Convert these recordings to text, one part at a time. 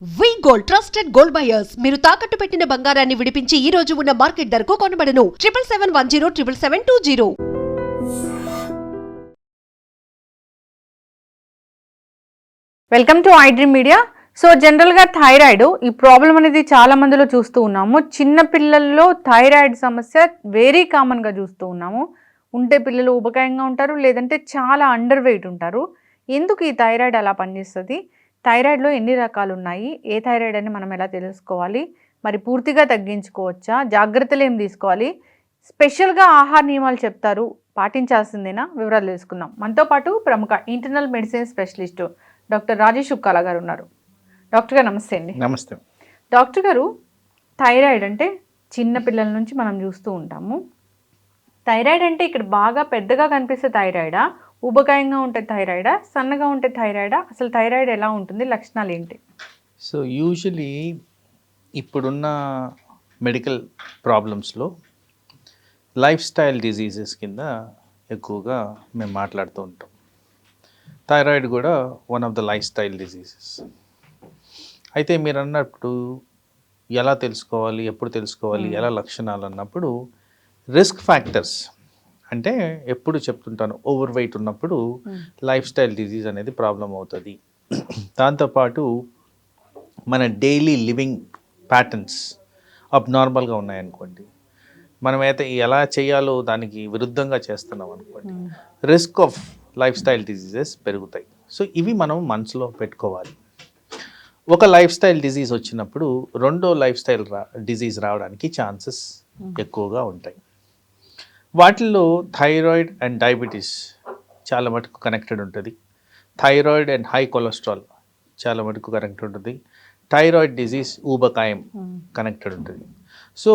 వి gold trusted gold buyers మీరు తాకట్టు పెట్టిన బంగారాన్ని విడిపించి ఈ రోజు ఉన్న మార్కెట్ ధరకు కొనబడను 7771077720. Welcome to iDream media. So జనరల్గా థైరాయిడ్ ఈ ప్రాబ్లం అనేది చాలా మందిలో చూస్తూ ఉన్నాము. చిన్న పిల్లల్లో థైరాయిడ్ సమస్య వెరీ కామన్గా చూస్తూ ఉన్నాము. ఉంటే పిల్లలు ఊబకాయంగా ఉంటారు, లేదంటే చాలా అండర్ వెయిట్ ఉంటారు. ఎందుకు ఈ థైరాయిడ్ అలా పనిచేస్తుంది? థైరాయిడ్లో ఎన్ని రకాలు ఉన్నాయి? ఏ థైరాయిడ్ అని మనం ఎలా తెలుసుకోవాలి? మరి పూర్తిగా తగ్గించుకోవచ్చా? జాగ్రత్తలు ఏం తీసుకోవాలి? స్పెషల్గా ఆహార నియమాలు చెప్తారు, పాటించాల్సిందేనా? వివరాలు తెలుసుకుందాం. మనతో పాటు ప్రముఖ internal medicine specialist doctor Rajesh Ukkala గారు ఉన్నారు. డాక్టర్ గారు నమస్తే అండి. నమస్తే డాక్టర్ గారు, థైరాయిడ్ అంటే చిన్న పిల్లల నుంచి మనం చూస్తూ ఉంటాము. థైరాయిడ్ అంటే ఇక్కడ బాగా పెద్దగా కనిపిస్తే థైరాయిడా, ఊబకాయంగా ఉంటే థైరాయిడా, సన్నగా ఉంటే థైరాయిడా? అసలు థైరాయిడ్ ఎలా ఉంటుంది, లక్షణాలు ఏంటి? సో యూజువలీ ఇప్పుడున్న మెడికల్ ప్రాబ్లమ్స్లో లైఫ్ స్టైల్ డిజీజెస్ కింద ఎక్కువగా మేము మాట్లాడుతూ ఉంటాం. థైరాయిడ్ కూడా one of the life style diseases. అయితే మీరు అన్నప్పుడు ఎలా తెలుసుకోవాలి, ఎప్పుడు తెలుసుకోవాలి, ఎలా లక్షణాలు అన్నప్పుడు రిస్క్ ఫ్యాక్టర్స్ అంటే ఎప్పుడు చెప్తుంటాను, ఓవర్ వెయిట్ ఉన్నప్పుడు లైఫ్ స్టైల్ డిజీజ్ అనేది ప్రాబ్లం అవుతుంది. దాంతోపాటు మన డైలీ లివింగ్ ప్యాటర్న్స్ అబ్నార్మల్గా ఉన్నాయనుకోండి, మనమైతే ఎలా చేయాలో దానికి విరుద్ధంగా చేస్తున్నాం అనుకోండి, risk of life style diseases పెరుగుతాయి. సో ఇవి మనం మనసులో పెట్టుకోవాలి. ఒక లైఫ్ స్టైల్ డిజీజ్ వచ్చినప్పుడు రెండో లైఫ్ స్టైల్ డిజీజ్ రావడానికి ఛాన్సెస్ ఎక్కువగా ఉంటాయి. వాటిల్లో థైరాయిడ్ అండ్ డయాబెటీస్ చాలా మటుకు కనెక్టెడ్ ఉంటుంది. థైరాయిడ్ అండ్ హై కొలెస్ట్రాల్ చాలా మటుకు కనెక్టెడ్ ఉంటుంది. థైరాయిడ్ డిజీజ్ ఊబకాయం కనెక్టెడ్ ఉంటుంది. సో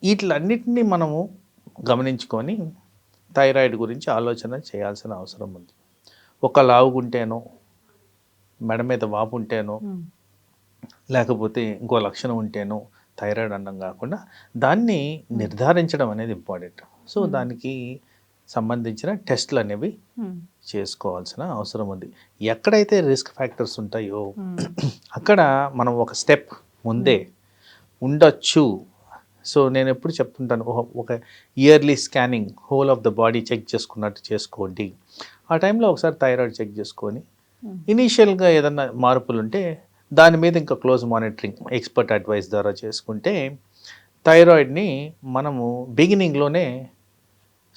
వీటిలన్నిటినీ మనము గమనించుకొని థైరాయిడ్ గురించి ఆలోచన చేయాల్సిన అవసరం ఉంది. ఒక లావుగుంటేనో, మెడ మీద వాపు ఉంటేనో, లేకపోతే ఇంకో లక్షణం ఉంటేనో థైరాయిడ్ అన్నం కాకుండా దాన్ని నిర్ధారించడం అనేది ఇంపార్టెంట్. సో దానికి సంబంధించిన టెస్ట్లు అనేవి చేసుకోవాల్సిన అవసరం ఉంది. ఎక్కడైతే రిస్క్ ఫ్యాక్టర్స్ ఉంటాయో అక్కడ మనం ఒక స్టెప్ ముందే ఉండొచ్చు. సో నేను ఎప్పుడు చెప్తుంటాను, ఒక yearly scanning whole of the body check చేసుకున్నట్టు చేసుకోండి. ఆ టైంలో ఒకసారి థైరాయిడ్ చెక్ చేసుకొని ఇనీషియల్గా ఏదన్నా మార్పులు ఉంటే దాని మీద ఇంకా క్లోజ్ మానిటరింగ్ ఎక్స్పర్ట్ అడ్వైస్ ద్వారా చేసుకుంటే థైరాయిడ్ని మనము బిగినింగ్లోనే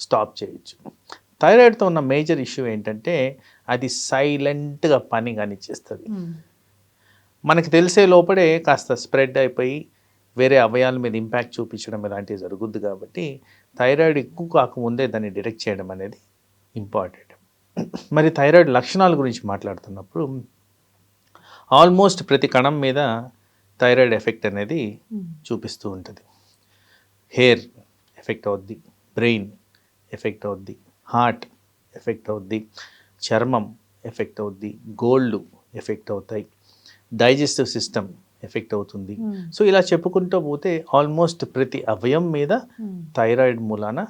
స్టాప్ చేయొచ్చు. థైరాయిడ్తో ఉన్న మేజర్ ఇష్యూ ఏంటంటే అది సైలెంట్గా పని కానిచ్చేస్తుంది. మనకి తెలిసే లోపడే కాస్త స్ప్రెడ్ అయిపోయి వేరే అవయాల మీద ఇంపాక్ట్ చూపించడం ఇలాంటివి జరుగుద్ది. కాబట్టి థైరాయిడ్ ఎక్కువ కాకముందే దాన్ని డిటెక్ట్ చేయడం అనేది ఇంపార్టెంట్. మరి థైరాయిడ్ లక్షణాల గురించి మాట్లాడుతున్నప్పుడు ఆల్మోస్ట్ ప్రతి కణం మీద థైరాయిడ్ ఎఫెక్ట్ అనేది చూపిస్తూ ఉంటుంది. హెయిర్ ఎఫెక్ట్ అవుద్ది, బ్రెయిన్ ఎఫెక్ట్ అవుద్ది, హార్ట్ ఎఫెక్ట్ అవుద్ది, చర్మం ఎఫెక్ట్ అవుద్ది, గోళ్ళు ఎఫెక్ట్ అవుతాయి, డైజెస్టివ్ సిస్టమ్ ఎఫెక్ట్ అవుతుంది. సో ఇలా చెప్పుకుంటూ పోతే ఆల్మోస్ట్ ప్రతి అవయం మీద థైరాయిడ్ మూలాన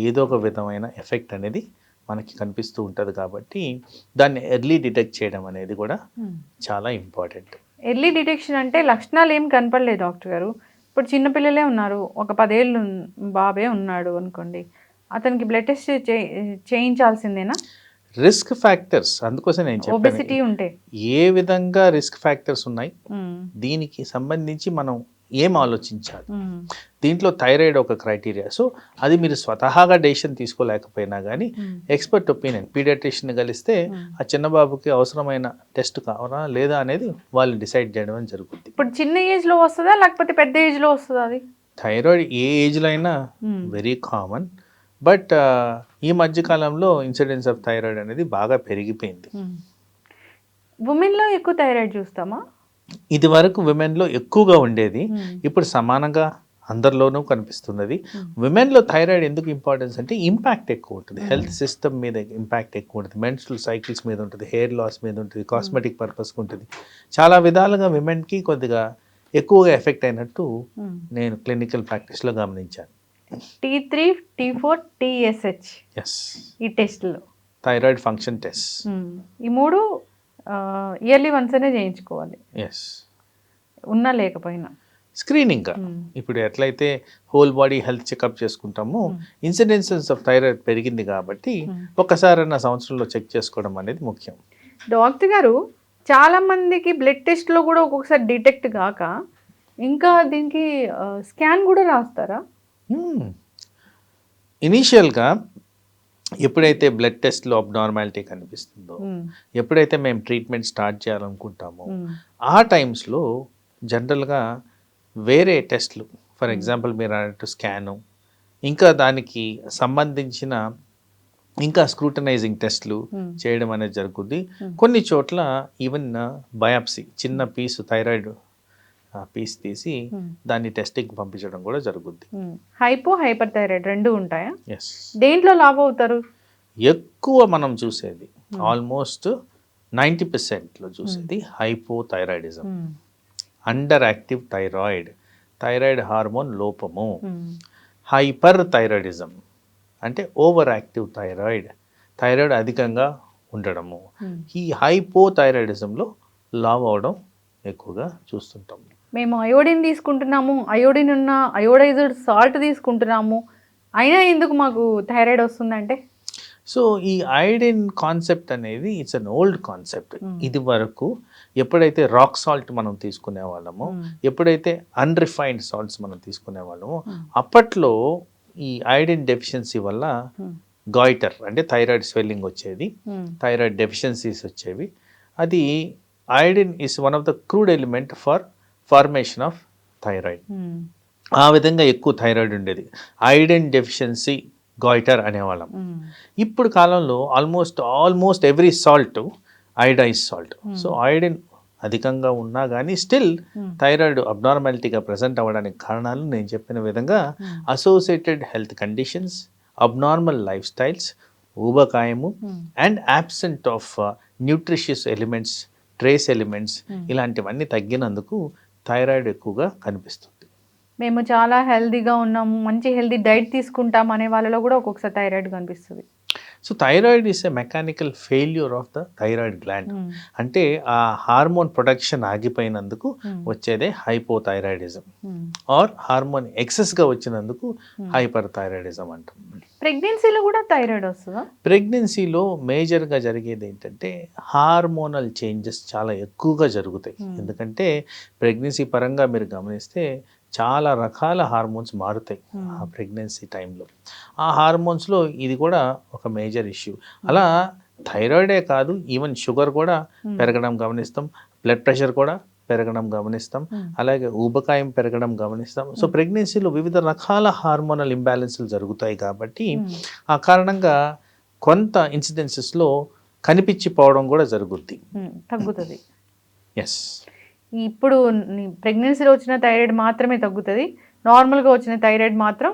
ఏదో ఒక విధమైన ఎఫెక్ట్ అనేది మనకి కనిపిస్తూ ఉంటుంది. కాబట్టి దాన్ని ఎర్లీ డిటెక్ట్ చేయడం అనేది కూడా చాలా ఇంపార్టెంట్. ఎర్లీ డిటెక్షన్ అంటే లక్షణాలు ఏం కనపడలేదు డాక్టర్ గారు. ఇప్పుడు చిన్నపిల్లలే ఉన్నారు, ఒక 10 ఏళ్ళు బాబే ఉన్నాడు అనుకోండి, అతనికి బ్లడ్ టెస్ట్ చేయించాల్సిందేనా? రిస్క్ ఫ్యాక్టర్స్ అందుకోసం నేను ఒబెసిటీ చెప్పాను ఉంటే ఏ విధంగా రిస్క్ ఫ్యాక్టర్స్ ఉన్నాయి, దీనికి సంబంధించి మనం ఏం ఆలోచించాలి. దీంట్లో థైరాయిడ్ ఒక క్రైటీరియా. సో అది మీరు స్వతహాగా డెసిషన్ తీసుకోలేకపోయినా కానీ ఎక్స్పర్ట్ ఒపీనియన్ పీడియాట్రిషియన్ కలిస్తే ఆ చిన్న బాబుకి అవసరమైన టెస్ట్ కావాలా లేదా అనేది వాళ్ళు డిసైడ్ చేయడం జరుగుతుంది. ఇప్పుడు చిన్న ఏజ్లో వస్తుందా లేకపోతే పెద్ద ఏజ్లో వస్తుందా? అది థైరాయిడ్ ఏ ఏజ్లో అయినా వెరీ కామన్. బట్ ఈ మధ్యకాలంలో ఇన్సిడెన్స్ ఆఫ్ థైరాయిడ్ అనేది బాగా పెరిగిపోయింది. ఉమెన్లో ఎక్కువ థైరాయిడ్ చూస్తామా? ఇది వరకు విమెన్లో ఎక్కువగా ఉండేది, ఇప్పుడు సమానంగా అందరిలోనూ కనిపిస్తున్నది. విమెన్లో థైరాయిడ్ ఎందుకు ఇంపార్టెన్స్ అంటే ఇంపాక్ట్ ఎక్కువ ఉంటుంది, హెల్త్ సిస్టమ్ మీద ఇంపాక్ట్ ఎక్కువ ఉంటుంది, మెన్స్ట్రువల్ సైకిల్స్ మీద ఉంటుంది, హెయిర్ లాస్ మీద ఉంటుంది, కాస్మెటిక్ పర్పస్కి ఉంటుంది. చాలా విధాలుగా విమెన్కి కొద్దిగా ఎక్కువగా ఎఫెక్ట్ అయినట్టు నేను క్లినికల్ ప్రాక్టీస్లో గమనించాను. T3, T4, TSH ఎస్, ఈ టెస్ట్లో థైరాయిడ్ ఫంక్షన్ టెస్ట్ ఈ మూడు ఇయర్లీ వన్స్ అనే చేయించుకోవాలి, ఎస్, ఉన్నా లేకపోయినా. స్క్రీనింగ్. ఇప్పుడు ఎట్లయితే హోల్ బాడీ హెల్త్ చెకప్ చేసుకుంటామో ఇన్సిడెన్సెస్ ఆఫ్ థైరాయిడ్ పెరిగింది కాబట్టి ఒక్కసారైనా సంవత్సరంలో చెక్ చేసుకోవడం అనేది ముఖ్యం. డాక్టర్ గారు, చాలా మందికి బ్లడ్ టెస్ట్లో కూడా ఒక్కొక్కసారి డిటెక్ట్ కాక ఇంకా దీనికి స్కాన్ కూడా రాస్తారా? ఇనీషియల్గా ఎప్పుడైతే బ్లడ్ టెస్ట్లో అబ్నార్మాలిటీ కనిపిస్తుందో, ఎప్పుడైతే మేము ట్రీట్మెంట్ స్టార్ట్ చేయాలనుకుంటామో ఆ టైమ్స్లో జనరల్గా వేరే టెస్ట్లు, ఫర్ ఎగ్జాంపుల్ మీరు అన్నట్టు స్కాను, ఇంకా దానికి సంబంధించిన ఇంకా స్క్రూటనైజింగ్ టెస్ట్లు చేయడం అనేది జరుగుద్ది. కొన్ని చోట్ల ఈవెన్ బయాప్సీ, చిన్న పీసు థైరాయిడ్ పీస్ తీసి దాన్ని టెస్టింగ్ పంపించడం కూడా జరుగుద్ది. హైపో హైపర్ థైరాయిడ్ రెండు ఉంటాయా? ఎస్. దేంట్లో లావ్ అవుతారు? ఎక్కువ మనం చూసేది ఆల్మోస్ట్ 90%లో చూసేది hypothyroidism, under active thyroid, thyroid hormone లోపము. హైపర్ థైరాయిడిజం అంటే ఓవర్ యాక్టివ్ థైరాయిడ్, థైరాయిడ్ అధికంగా ఉండడము. ఈ హైపోథైరాయిడిజంలో లావ్ అవడం ఎక్కువగా చూస్తుంటాం. మేము అయోడిన్ తీసుకుంటున్నాము, అయోడిన్ ఉన్న అయోడైజ్డ్ సాల్ట్ తీసుకుంటున్నాము, అయినా ఎందుకు మాకు థైరాయిడ్ వస్తుందంటే? సో ఈ ఐడిన్ కాన్సెప్ట్ అనేది ఇట్స్ అన్ ఓల్డ్ కాన్సెప్ట్. ఇది వరకు ఎప్పుడైతే రాక్ సాల్ట్ మనం తీసుకునే వాళ్ళమో, ఎప్పుడైతే అన్రిఫైన్డ్ సాల్ట్స్ మనం తీసుకునే వాళ్ళమో, అప్పట్లో ఈ ఐడిన్ డెఫిషియన్సీ వల్ల గాయిటర్ అంటే థైరాయిడ్ స్వెల్లింగ్ వచ్చేది, థైరాయిడ్ డెఫిషియన్సీస్ వచ్చేవి. అది iodine is one of the crude element for formation of thyroid. ఆ విధంగా ఎక్కువ థైరాయిడ్ ఉండేది, ఐడిన్ డెఫిషియన్సీ గాయిటర్ అనేవాళ్ళం. ఇప్పుడు కాలంలో almost every salt iodised salt. So iodine అధికంగా ఉన్నా కానీ స్టిల్ థైరాయిడ్ అబ్నార్మాలిటీగా ప్రజెంట్ అవ్వడానికి కారణాలు నేను చెప్పిన విధంగా associated health conditions, abnormal lifestyles, ఊబకాయము and absent of nutritious elements, trace elements, ఇలాంటివన్నీ తగ్గినందుకు థైరాయిడ్ ఎక్కువగా కనిపిస్తుంది. మేము చాలా హెల్దీగా ఉన్నాము, మంచి హెల్దీ డైట్ తీసుకుంటాం అనే వాళ్ళలో కూడా ఒక్కొక్కసారి థైరాయిడ్ కనిపిస్తుంది. So thyroid is a mechanical failure of the thyroid gland. అంటే ఆ హార్మోన్ ప్రొడక్షన్ ఆగిపోయినందుకు వచ్చేదే హైపోథైరాయిడిజం, ఆర్ హార్మోన్ ఎక్సెస్గా వచ్చినందుకు హైపర్ థైరాయిడిజం అంటాం. ప్రెగ్నెన్సీలో కూడా థైరాయిడ్ వస్తుందా? ప్రెగ్నెన్సీలో మేజర్గా జరిగేది ఏంటంటే హార్మోనల్ చేంజెస్ చాలా ఎక్కువగా జరుగుతాయి. ఎందుకంటే ప్రెగ్నెన్సీ పరంగా మీరు గమనిస్తే చాలా రకాల హార్మోన్స్ మారుతాయి ఆ ప్రెగ్నెన్సీ టైంలో. ఆ హార్మోన్స్లో ఇది కూడా ఒక మేజర్ ఇష్యూ. అలా థైరాయిడే కాదు, ఈవెన్ షుగర్ కూడా పెరగడం గమనిస్తాం, బ్లడ్ ప్రెషర్ కూడా పెరగడం గమనిస్తాం, అలాగే ఊబకాయం పెరగడం గమనిస్తాం. సో ప్రెగ్నెన్సీలో వివిధ రకాల హార్మోనల్ ఇంబ్యాలెన్స్లు జరుగుతాయి కాబట్టి ఆ కారణంగా కొంత ఇన్సిడెన్సెస్లో కనిపించిపోవడం కూడా జరుగుద్ది, తగ్గుతుంది. ఎస్. ఇప్పుడు ప్రెగ్నెన్సీలో వచ్చిన థైరాయిడ్ మాత్రమే తగ్గుతుంది, నార్మల్గా వచ్చిన థైరాయిడ్ మాత్రం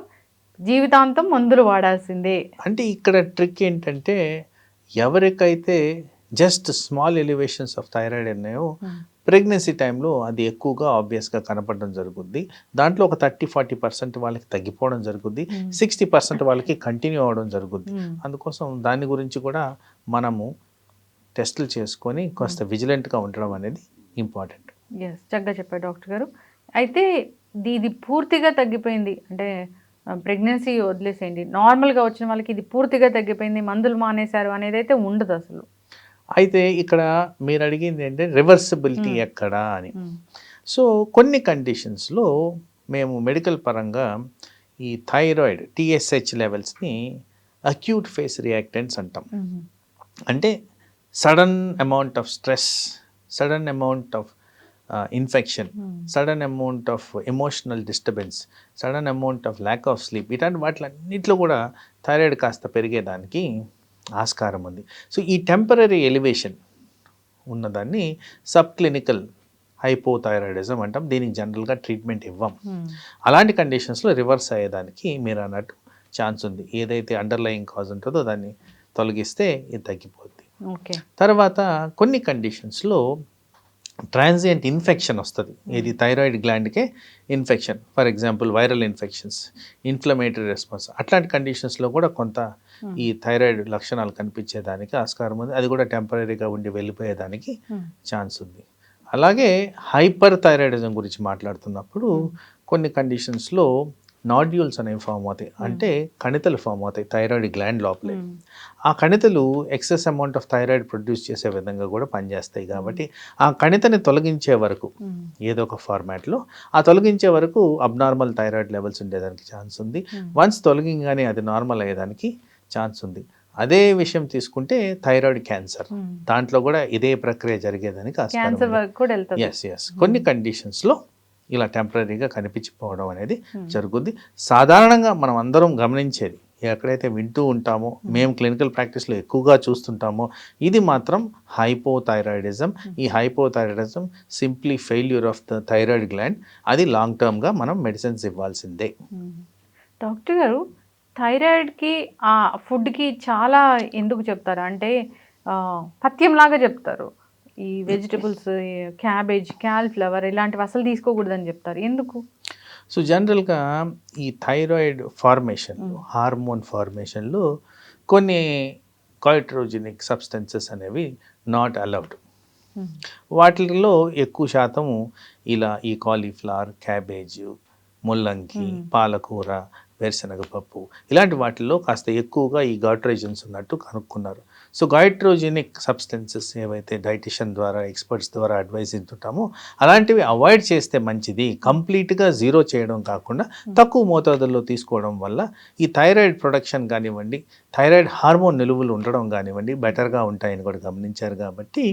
జీవితాంతం మందులు వాడాల్సిందే. అంటే ఇక్కడ ట్రిక్ ఏంటంటే ఎవరికైతే just small elevations of thyroid ఉన్నాయో ప్రెగ్నెన్సీ టైంలో అది ఎక్కువగా ఆబ్వియస్గా కనపడడం జరుగుద్ది. దాంట్లో ఒక 30-40% వాళ్ళకి తగ్గిపోవడం జరుగుద్ది, 60% వాళ్ళకి కంటిన్యూ అవ్వడం జరుగుద్ది. అందుకోసం దాని గురించి కూడా మనము టెస్టులు చేసుకొని కాస్త విజిలెంట్గా ఉండడం అనేది ఇంపార్టెంట్. ఎస్, చక్కగా చెప్పారు డాక్టర్ గారు. అయితే ఇది పూర్తిగా తగ్గిపోయింది అంటే ప్రెగ్నెన్సీ వదిలేసేయండి, నార్మల్గా వచ్చిన వాళ్ళకి ఇది పూర్తిగా తగ్గిపోయింది, మందులు మానేశారు అనేది అయితే ఉండదు అసలు. అయితే ఇక్కడ మీరు అడిగింది ఏంటంటే రివర్సిబిలిటీ ఎక్కడా అని. సో కొన్ని కండిషన్స్లో మేము మెడికల్ పరంగా ఈ థైరాయిడ్ TSH లెవెల్స్ని అక్యూట్ ఫేస్ రియాక్టెంట్స్ అంటాం. అంటే sudden amount of stress, sudden amount of infection, sudden amount of emotional disturbance, sudden amount of lack of sleep, ఇట్లాంటి వాటిలన్నింటిలో కూడా థైరాయిడ్ కాస్త పెరిగేదానికి ఆస్కారం ఉంది. సో ఈ టెంపరీ ఎలివేషన్ ఉన్నదాన్ని సబ్ క్లినికల్ హైపోథైరాయిడిజం అంటాం. దీనికి జనరల్గా ట్రీట్మెంట్ ఇవ్వం. అలాంటి కండిషన్స్లో రివర్స్ అయ్యేదానికి మీరు అన్నట్టు ఛాన్స్ ఉంది. ఏదైతే అండర్లయింగ్ కాజ్ ఉంటుందో దాన్ని తొలగిస్తే ఇది తగ్గిపోద్ది. తర్వాత కొన్ని కండిషన్స్లో ట్రాన్సియంట్ ఇన్ఫెక్షన్ వస్తుంది. ఇది థైరాయిడ్ గ్లాండ్కే infection, for example viral infections, inflammatory response, అట్లాంటి కండిషన్స్లో కూడా కొంత ఈ థైరాయిడ్ లక్షణాలు కనిపించేదానికి ఆస్కారం ఉంది. అది కూడా టెంపరీగా ఉండి వెళ్ళిపోయేదానికి ఛాన్స్ ఉంది. అలాగే హైపర్ థైరాయిడిజం గురించి మాట్లాడుతున్నప్పుడు కొన్ని కండిషన్స్లో నాడ్యూల్స్ అనేవి ఫామ్ అవుతాయి, అంటే కణితలు ఫామ్ అవుతాయి థైరాయిడ్ గ్లాండ్ లోపలే. ఆ కణితలు excess amount of thyroid produce చేసే విధంగా కూడా పనిచేస్తాయి. కాబట్టి ఆ కణితని తొలగించే వరకు ఏదో ఒక ఫార్మాట్లో ఆ తొలగించే వరకు అబ్నార్మల్ థైరాయిడ్ లెవెల్స్ ఉండేదానికి ఛాన్స్ ఉంది. వన్స్ తొలగింగానే అది నార్మల్ అయ్యేదానికి ఛాన్స్ ఉంది. అదే విషయం తీసుకుంటే థైరాయిడ్ క్యాన్సర్, దాంట్లో కూడా ఇదే ప్రక్రియ జరిగేదానికి ఆస్కారం. ఎస్ కొన్ని కండిషన్స్లో ఇలా టెంపరీగా కనిపించిపోవడం అనేది జరుగుద్ది. సాధారణంగా మనం అందరం గమనించేది, ఎక్కడైతే వింటూ ఉంటామో, మేము క్లినికల్ ప్రాక్టీస్లో ఎక్కువగా చూస్తుంటామో, ఇది మాత్రం హైపోథైరాయిడిజం. ఈ hypothyroidism simply failure of the thyroid gland. అది లాంగ్ టర్మ్గా మనం మెడిసిన్స్ ఇవ్వాల్సిందే. డాక్టర్ గారు, థైరాయిడ్కి ఆ ఫుడ్కి చాలా ఎందుకు చెప్తారు అంటే పథ్యంలాగా చెప్తారు. ఈ వెజిటబుల్స్, క్యాబేజ్, క్యాలీఫ్లవర్ ఇలాంటివి అసలు తీసుకోకూడదని చెప్తారు, ఎందుకు? సో జనరల్గా ఈ థైరాయిడ్ ఫార్మేషన్లో, హార్మోన్ ఫార్మేషన్లో కొన్ని కాయిట్రోజెనిక్ సబ్స్టెన్సెస్ అనేవి నాట్ అలౌడ్. వాటిల్లో ఎక్కువ శాతం ఇలా ఈ కాలీఫ్లవర్, క్యాబేజ్, ముల్లంగి, పాలకూర, వేరుశనగ పప్పు ఇలాంటి వాటిల్లో కాస్త ఎక్కువగా ఈ గాయిట్రోజన్స్ ఉన్నట్టు కనుక్కున్నారు. సో గాయిట్రోజెనిక్ సబ్స్టెన్సెస్ ఏవైతే డైటిషియన్ ద్వారా, ఎక్స్పర్ట్స్ ద్వారా అడ్వైస్ ఇస్తుంటామో అలాంటివి అవాయిడ్ చేస్తే మంచిది. కంప్లీట్గా జీరో చేయడం కాకుండా తక్కువ మోతాదుల్లో తీసుకోవడం వల్ల ఈ థైరాయిడ్ ప్రొడక్షన్ కానివ్వండి, థైరాయిడ్ హార్మోన్ నిలువలు ఉండడం కానివ్వండి బెటర్గా ఉంటాయని కూడా గమనించారు. కాబట్టి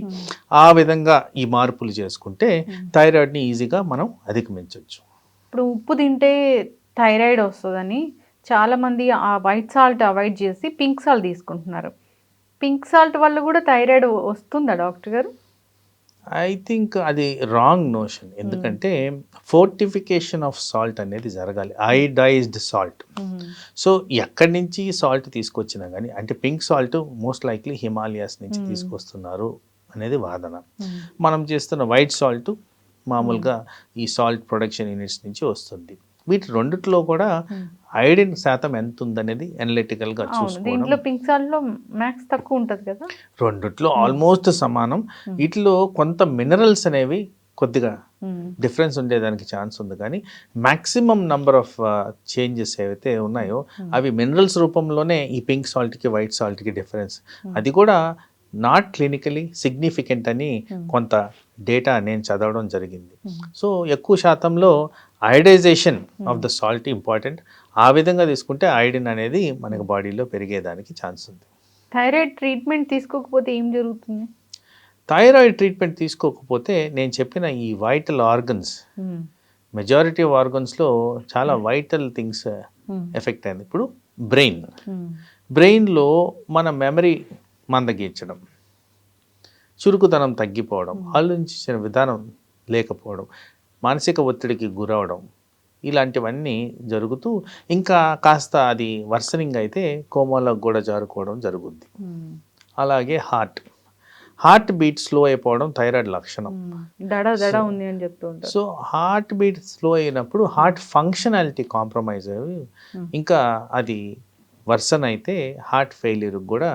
ఆ విధంగా ఈ మార్పులు చేసుకుంటే థైరాయిడ్ని ఈజీగా మనం అధిగమించవచ్చు. ఇప్పుడు ఉప్పు తింటే థైరాయిడ్ వస్తుందని చాలామంది ఆ వైట్ సాల్ట్ అవాయిడ్ చేసి పింక్ సాల్ట్ తీసుకుంటున్నారు. పింక్ సాల్ట్ వల్ల కూడా థైరాయిడ్ వస్తుందా డాక్టర్ గారు? ఐ థింక్ అది రాంగ్ నోషన్. ఎందుకంటే ఫోర్టిఫికేషన్ ఆఫ్ సాల్ట్ అనేది జరగాలి, అయోడైజ్డ్ సాల్ట్. సో ఎక్కడి నుంచి సాల్ట్ తీసుకొచ్చినా కానీ, అంటే pink salt most likely Himalayas నుంచి తీసుకొస్తున్నారు అనేది వాదన. మనం చేస్తున్న వైట్ సాల్ట్ మామూలుగా ఈ సాల్ట్ ప్రొడక్షన్ యూనిట్స్ నుంచి వస్తుంది. వీటి రెండిట్లో కూడా ఐరన్ శాతం ఎంత ఉందనేది అనలిటికల్గా చూసుకోవడం. దీంట్లో పింక్ సాల్ట్లో మ్యాక్స్ తక్కువ ఉంటుంది కదా, రెండిట్లో ఆల్మోస్ట్ సమానం. వీటిలో కొంత మినరల్స్ అనేవి కొద్దిగా డిఫరెన్స్ ఉండేదానికి ఛాన్స్ ఉంది, కానీ మ్యాక్సిమం నంబర్ ఆఫ్ చేంజెస్ ఏవైతే ఉన్నాయో అవి మినరల్స్ రూపంలోనే ఈ పింక్ సాల్ట్కి వైట్ సాల్ట్కి డిఫరెన్స్. అది కూడా నాట్ క్లినికలీ సిగ్నిఫికెంట్ అని కొంత డేటా నేను చదవడం జరిగింది. సో ఎక్కువ శాతంలో అయోడైజేషన్ ఆఫ్ ద సాల్ట్ ఇంపార్టెంట్. ఆ విధంగా తీసుకుంటే ఐరన్ అనేది మనకి బాడీలో పెరిగేదానికి ఛాన్స్ ఉంది. థైరాయిడ్ ట్రీట్మెంట్ తీసుకోకపోతే ఏం జరుగుతుంది? థైరాయిడ్ ట్రీట్మెంట్ తీసుకోకపోతే నేను చెప్పిన ఈ వైటల్ ఆర్గన్స్, మెజారిటీ ఆఫ్ ఆర్గన్స్లో చాలా వైటల్ థింగ్స్ ఎఫెక్ట్ అయింది. ఇప్పుడు బ్రెయిన్లో మన మెమరీ మందగించడం, చురుకుదనం తగ్గిపోవడం, ఆలోచించిన విధానం లేకపోవడం, మానసిక ఒత్తిడికి గురవడం, ఇలాంటివన్నీ జరుగుతూ ఇంకా కాస్త అది వర్సనింగ్ అయితే కోమాలోకి కూడా జారుకోవడం జరుగుద్ది. అలాగే హార్ట్ బీట్ స్లో అయిపోవడం థైరాయిడ్ లక్షణం. దడ ఉంది అని చెప్తూ ఉంటారు. సో హార్ట్ బీట్ స్లో అయినప్పుడు హార్ట్ ఫంక్షనాలిటీ కాంప్రమైజ్ అయ్యి ఇంకా అది వర్సన్ అయితే హార్ట్ ఫెయిల్యూర్ కూడా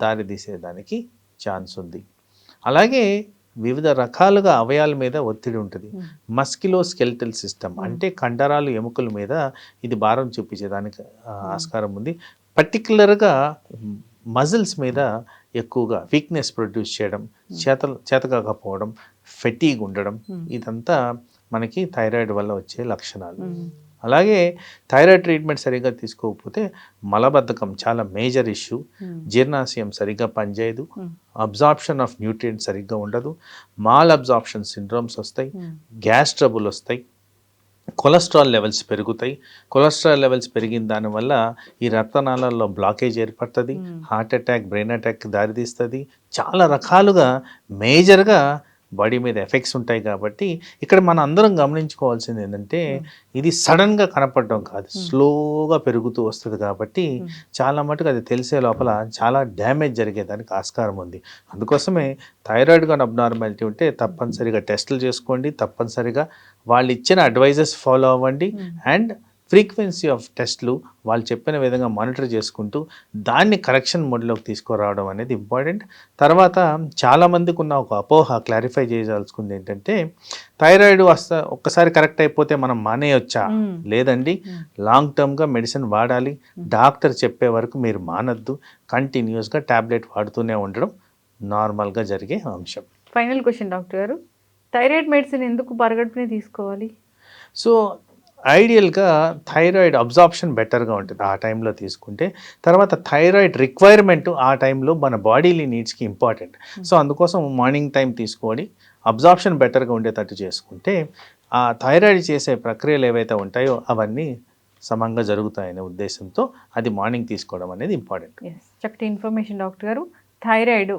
దారి తీసేదానికి ఛాన్స్ ఉంది. అలాగే వివిధ రకాలుగా అవయాల మీద ఒత్తిడి ఉంటుంది. మస్కిలో స్కెల్టల్ సిస్టమ్ అంటే కండరాలు, ఎముకల మీద ఇది భారం చూపించేదానికి ఆస్కారం ఉంది. పర్టికులర్గా మజిల్స్ మీద ఎక్కువగా వీక్నెస్ ప్రొడ్యూస్ చేయడం, చేతకాకపోవడం, ఫెటీగ్ ఉండడం, ఇదంతా మనకి థైరాయిడ్ వల్ల వచ్చే లక్షణాలు. అలాగే థైరాయిడ్ ట్రీట్మెంట్ సరిగ్గా తీసుకోకపోతే మలబద్ధకం చాలా మేజర్ ఇష్యూ. జీర్ణాశయం సరిగ్గా పనిచేయదు, అబ్జార్ప్షన్ ఆఫ్ న్యూట్రియంట్స్ సరిగ్గా ఉండదు, మాల్ అబ్జార్ప్షన్ సిండ్రోమ్స్ వస్తాయి, గ్యాస్ ట్రబుల్ వస్తాయి, కొలెస్ట్రాల్ లెవెల్స్ పెరుగుతాయి. కొలెస్ట్రాల్ లెవెల్స్ పెరిగిన దానివల్ల ఈ రక్తనాళాల్లో బ్లాకేజ్ ఏర్పడుతుంది, హార్ట్ అటాక్, బ్రెయిన్ అటాక్ దారితీస్తుంది. చాలా రకాలుగా మేజర్గా బాడీ మీద ఎఫెక్ట్స్ ఉంటాయి కాబట్టి ఇక్కడ మనం అందరం గమనించుకోవాల్సింది ఏంటంటే ఇది సడన్గా కనపడడం కాదు, స్లోగా పెరుగుతూ వస్తుంది కాబట్టి చాలా మటుకు అది తెలిసే లోపల చాలా డ్యామేజ్ జరిగేదానికి ఆస్కారం ఉంది. అందుకోసమే థైరాయిడ్ కానీ అబ్నార్మాలిటీ ఉంటే తప్పనిసరిగా టెస్టులు చేసుకోండి, తప్పనిసరిగా వాళ్ళు ఇచ్చిన అడ్వైజెస్ ఫాలో అవ్వండి అండ్ ఫ్రీక్వెన్సీ ఆఫ్ టెస్ట్లు వాళ్ళు చెప్పిన విధంగా మానిటర్ చేసుకుంటూ దాన్ని కరెక్షన్ మోడ్లోకి తీసుకురావడం అనేది ఇంపార్టెంట్. తర్వాత చాలామందికి ఉన్న ఒక అపోహ క్లారిఫై చేయాల్సింది ఏంటంటే థైరాయిడ్ ఒక్కసారి కరెక్ట్ అయిపోతే మనం మానేయొచ్చా? లేదండి, లాంగ్ టర్మ్గా మెడిసిన్ వాడాలి. డాక్టర్ చెప్పే వరకు మీరు మానద్దు, కంటిన్యూస్గా ట్యాబ్లెట్ వాడుతూనే ఉండడం నార్మల్గా జరిగే అంశం. ఫైనల్ క్వశ్చన్ డాక్టర్ గారు, థైరాయిడ్ మెడిసిన్ ఎందుకు పరగడుపునే తీసుకోవాలి? సో ఐడియల్గా థైరాయిడ్ అబ్జార్ప్షన్ బెటర్గా ఉంటుంది ఆ టైంలో తీసుకుంటే. తర్వాత థైరాయిడ్ రిక్వైర్మెంట్ ఆ టైంలో మన బాడీలీ నీడ్స్కి ఇంపార్టెంట్. సో అందుకోసం మార్నింగ్ టైం తీసుకొని అబ్జార్ప్షన్ బెటర్గా ఉండేటట్టు చేసుకుంటే ఆ థైరాయిడ్ చేసే ప్రక్రియలు ఏవైతే ఉంటాయో అవన్నీ సమంగా జరుగుతాయనే ఉద్దేశంతో అది మార్నింగ్ తీసుకోవడం అనేది ఇంపార్టెంట్. చక్కటి ఇన్ఫర్మేషన్ డాక్టర్ గారు. థైరాయిడ్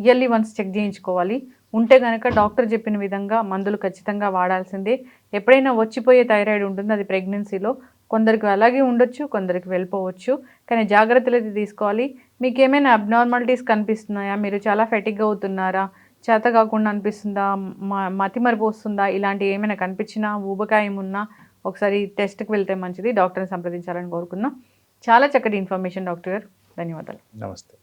ఇయర్లీ వన్స్ చెక్ చేయించుకోవాలి. ఉంటే కనుక డాక్టర్ చెప్పిన విధంగా మందులు ఖచ్చితంగా వాడాల్సిందే. ఎప్పుడైనా వచ్చిపోయే థైరాయిడ్ ఉంటుంది, అది ప్రెగ్నెన్సీలో కొందరికి అలాగే ఉండొచ్చు, కొందరికి వెళ్ళిపోవచ్చు. కానీ జాగ్రత్తలు అయితే తీసుకోవాలి. మీకు ఏమైనా అబ్నార్మాలిటీస్ కనిపిస్తున్నాయా? మీరు చాలా ఫెటిక్గా అవుతున్నారా? చేత కాకుండా అనిపిస్తుందా? మతిమరుపు వస్తుందా? ఇలాంటివి ఏమైనా కనిపించినా, ఊబకాయం ఉన్నా ఒకసారి టెస్ట్కి వెళ్తే మంచిది. డాక్టర్ని సంప్రదించాలని కోరుకుందాం. చాలా చక్కటి ఇన్ఫర్మేషన్ డాక్టర్ గారు, ధన్యవాదాలు. నమస్తే.